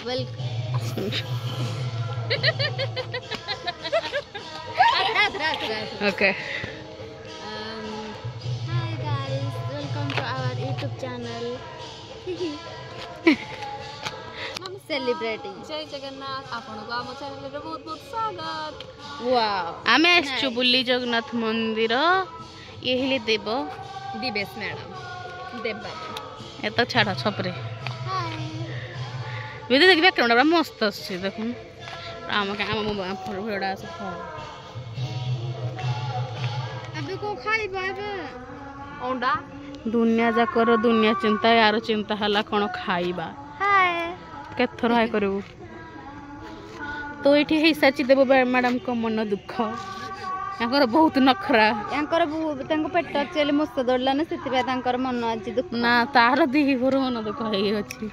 Okay. Hi guys, welcome to our YouTube channel. I'm celebrating. जय जगन्नाथ आपण को आम चैनल रे बहुत बहुत स्वागत। Wow. आमे आसछु बुल्ली जगन्नाथ मंदिर ये हेले देव दिवेश मैडम देव ए तो छाड़ छपरे Hi. वीडियो देखि बैकग्राउंड बड़ा मस्त अछि देखुन आम के आम फोड़ा से अबे को खाई बाबे अंडा दुनिया जाकर दुनिया चिंता यार चिंता हला कोन खाइबा हाय केथर हाय करबू तो एठी हे सच्ची देव मैडम को मन दुख याकर बहुत नखरा यांकर तांको पेट एक्चुअली मस्त दडला ना सेति तांकर मन आज दुख ना तार दी भर मन दुख हे अछि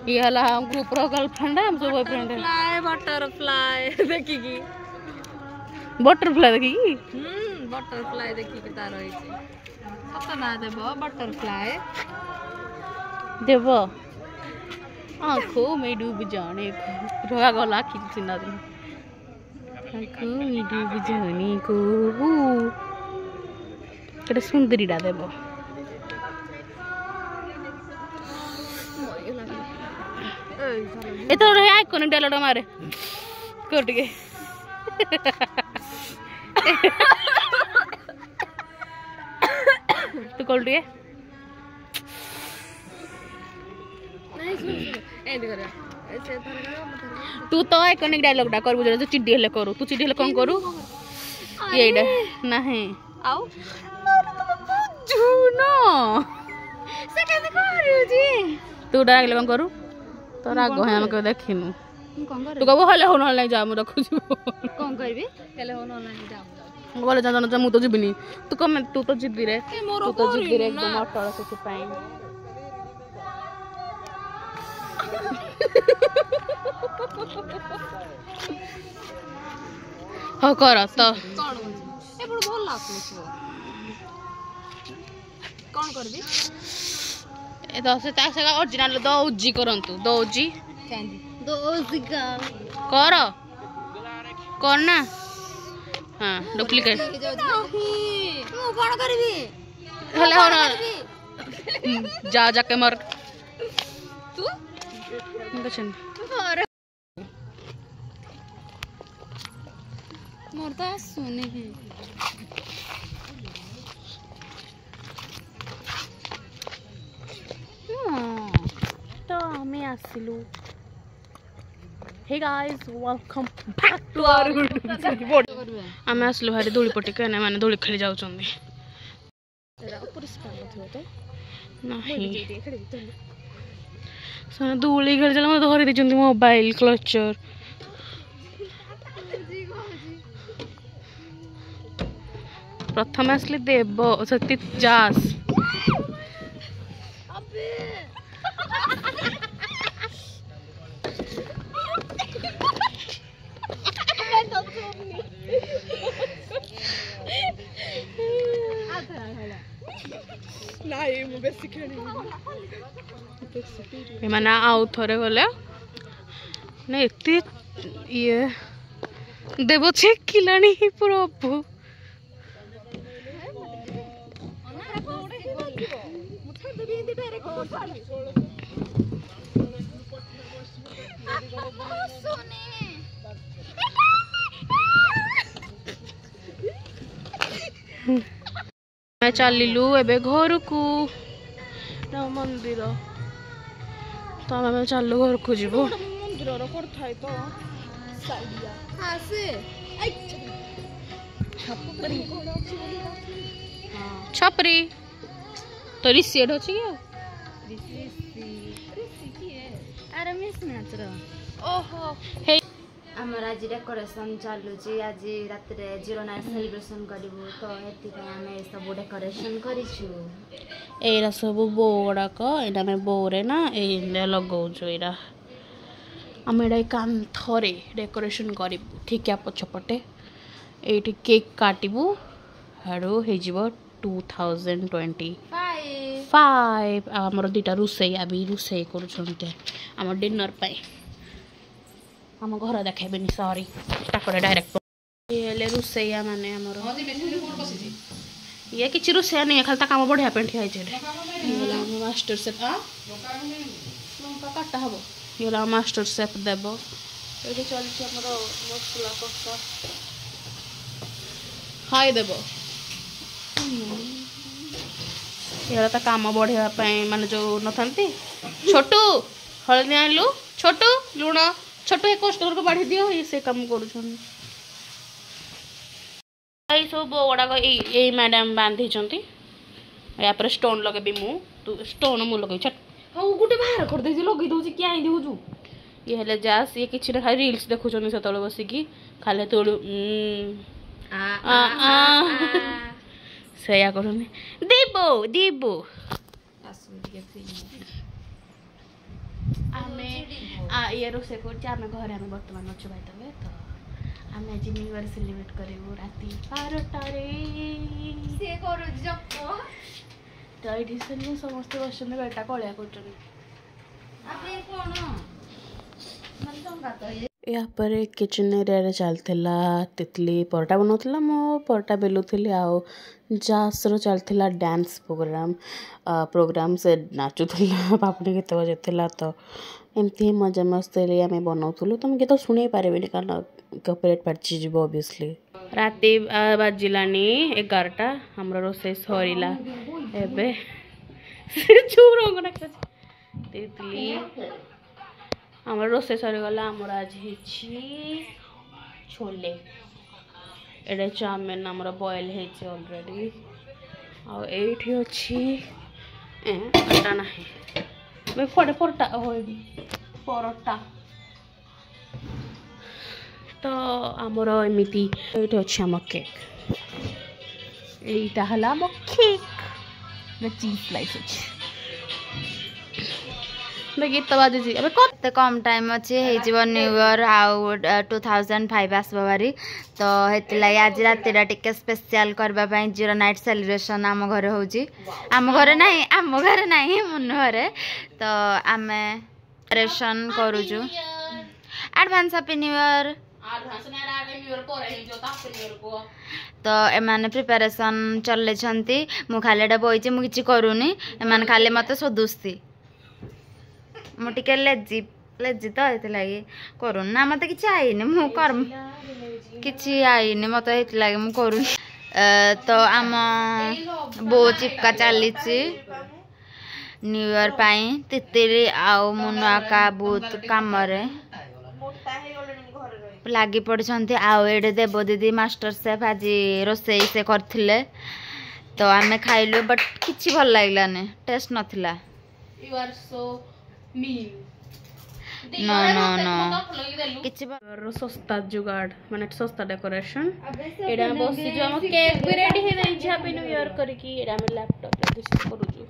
ये हला ग्रुप रो गर्लफ्रेंड हम सब बॉयफ्रेंड फ्लाई बटरफ्लाई देखि की बटरफ्लाई देखि की बटरफ्लाई देखि की तार होई छै सत ना देबो बटरफ्लाई देव आँखों में डूब जाने को रोया गला की चिंता दिन आँखों में डूब जाने को केटे सुंदरी डा देव ए तो रे आइकन डायलॉग मारे कोट के तू कोल के तू तो आइकनिक डायलॉग डा करबु जो चिड्डी हेले करू तू चिड्डी हेले कोन करू येडा नहीं आउ जुनो से केते करू जी तू डायलॉग हेले कोन करू तो राग है हमके देखिनु कोन कर तू कहबो हले हो नहीं जा मु रखु छी कोन करबी हेले हो ऑनलाइन जाऊ बोले जा मु तो जिबिनी तू कमेंट तू तो जिद्दी रे मोर तू तो जिद्दी रे एकदम अटल से पाई हो कर तो कोन ए बड़ भल लागलो छो कोन करबी ए तो से ता सगा ओरिजिनल दौजी करंतु दौजी कैंडी दोजिका कर करना हां डुप्लीकेट नहीं मु कोन करबी हले हो जा जाके मर तू बचन मोर तो सुने ही तो हमें आसिलु hey guys welcome back to our YouTube हमें आसिलु भारी धूली पट्टी कहने माने धूली खेली जाउछंदी पुरस्कार थियो तो नहीं सने धूली खेली चला मैं धरि दिचंदी मोबाइल क्लचर प्रथम आसली देव सती जास नहीं मु बेसी खेली एमाने आउ थरे गले ने एती ये देव छेकिलानी प्रभु मैं चलिलु एबे घर को मंदिर तो मैं चलू घर को जीवो मंदिर रो कर थाई तो साइडिया हां से छपरी तो रिसेट हो छी अरे मिस मैच रो ओहो हे हमर आज डेकोरेशन चालू छी आज रात रे 09 सेलिब्रेशन करबो तो एति पे हमें सब डेकोरेशन करिछु एरा सब बोड़ा को एटा में बोरे ना ए लगौ जो एरा हम एडा कांथरे डेकोरेशन करिबु ठीक है पछपटे एठी केक काटिबु हेडो हे जीवो 2025 हमर दिटा रुसै अभी रुसै करू छनते हमर डिनर पाई आम घर देखेबेनी सॉरी स्टार्ट डायरेक्ट ये रोसैया माने हमर ये किछि रोसैया नहीं खाली ता काम बढ़िया पेंट है मास्टर शेफ लंका काटा हबो ये मास्टर शेफ देबो ये चलछि हमर मसला कसा खाई देबो ये ता काम बढ़िया माने जो नथंती छोटू हल्दी आनलु छोटू लुण छोटू एक कस्टमर को बाढ़ी दियो ये से काम करूछन आई सब गुड़ाक यही मैडम बांधी या स्टोन लगे मु तू स्टोन मु लगे हाँ गोटे बाहर कर दे लगे दूसरी क्या देवु ये हेले जास ये किसी खाली रील्स देखुन से तले बसिकी खाली तोड़ सया कर देबो देबो आमे ये रोसे कर आमे घर आमे वर्तमान अच्छु भाई तबे तो आमे आज न्यू ईयर सेलिब्रेट करेबो राती 12टा रे से करू जप तो एडी से समस्त बसन बेटा कळिया करछन आपे कोन मन संगा तो यहाँ पर किचन एरिया चलता तितली परोटा बनाऊला मो परोटा बेलुली आओ जासर चलता डांस प्रोग्राम से नाचुला पापड़ी गीत बजाला तो एमती मजा मस्त आम बनाऊलु तुम गीत शुणी पारे कारण कॉपीराइट बाजी ओबियसली राति बाजिलानी 11टा हमर रोसे सरीला एबे चूर तितली आमर रोसे सरीगला आमर आज छोले एडे चाउमिन आमर बॉयल है ऑलरेडी आठी अच्छी आटा ना कड़े परोटा परोटा तो आमर एमती ये अच्छे आम केक यहीटा है आम केक चीज स्लाइस अच्छे गीत बाजुची अब कत कम टाइम अच्छे न्यू ईयर आउ 2005 आसब बारी तो हेतिलागि आज रातिरा टिके स्पेशल करबा पई जीरो नाइट सेलिब्रेशन आम घरे होची आम घरे नाही मुन्नु घरे तो आमे सेलिब्रेशन करूछु एडवांस हैप्पी न्यू ईयर तो एमाने प्रिपरेशन चले छंती मु खाली बइचे मु किछि करूनी एमाने खाली मते सोदुस्ती मुझे लेजी तो ये लगे करूँ ना मत कि आईनी मु कर्म कि आईनी मत ये लगे मु करूँ तो आम बो चिपका चली न्यू ईयर पाई तितिली आउ मुनुआका बहुत कम लगी पड़ते आउ ये देव दीदी मास्टर शेफ आज रोसे से करथिले तो आमे खाइलु बट किछि भल लागलाने टेस्ट नथिला नो नो नो किछि सस्ता जुगाड़ माने सस्ता डेकोरेशन एडा बसी जो हम केक भी रेडी हे जाई हैप्पी न्यू ईयर करकी एडा हम लैपटॉप रे दिस करूजु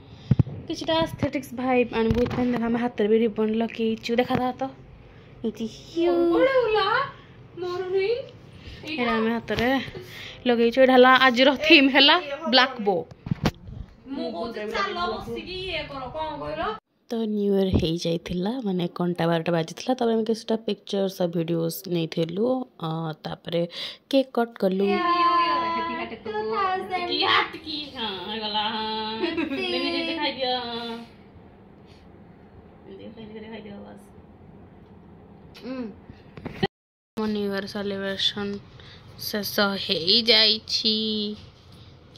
किछटा एस्थेटिक्स भाइब आन बुत पेन देखा हम हाथ रे भी रिबन लकी छु देखा था तो इति हियो मोरनी एडा हम हाथ रे लगे छु ढाला आज रो थीम हैला ब्लैक बो मु को चालो बसी ये करो कोन कहलो तो न्यू ईयर हो जाइथिला माने 1:12 बाजिथिला तब हम किछटा पिक्चर्स और वीडियोस नै थेलु तापरे केक कट करलु न्यू ईयर सेलिब्रेशन शेष हो जाई छी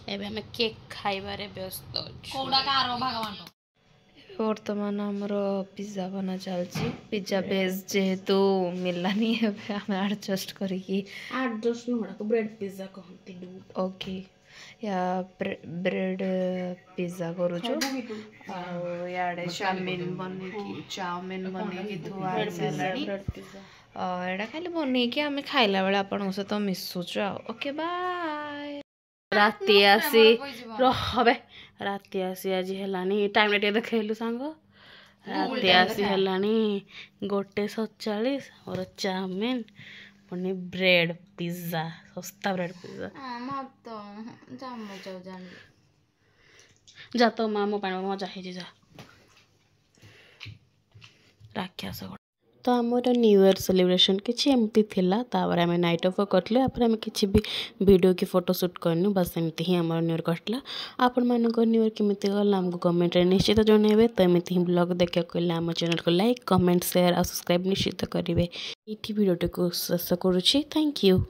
एबे हम केक खाइबारे व्यस्त कोडा कार भगवान वर्तमान आमर पिज्जा बना चलछि पिज्जा बेस जेहेतु मिललानी आम एडजस्ट करके एडजस्ट नोड़ा ब्रेड पिज्जा कहंती डू ओके या ब्रेड पिज्जा करूछु आ याडे चाउमिन बने की थुआ सलाडी एडा खाली बने की आमे खाइला बेला आपन से तो मिसुछु ओके बाय राति आसी रहबे राति आसी आज हेलानी टाइम रे देखैलु सांग राति आसी हेलानी 1:47 और चाउमिन पुनी ब्रेड पिज्जा सस्ता ब्रेड पिज्जा मत तो जाम जाऊ जा तो मामो पानी मजा हे जा राक्षस तो आमर न्यू इयर सेलिब्रेशन किसी एमती थिला तापर आम नाइट ऑफ करलु आम किसी भी वीडियो की फोटो शूट करनु बस एमती ही आम न्यू इयर कटला। आपण मान न्यू इयर केमी गला आमको कमेंट निश्चित जनइबे। तो एमती ही ब्लॉग देखा कहले आम चैनल को लाइक कमेंट शेयर और सब्सक्राइब निश्चित करेंगे। ये वीडियो को शेष करुच्ची। Thank you.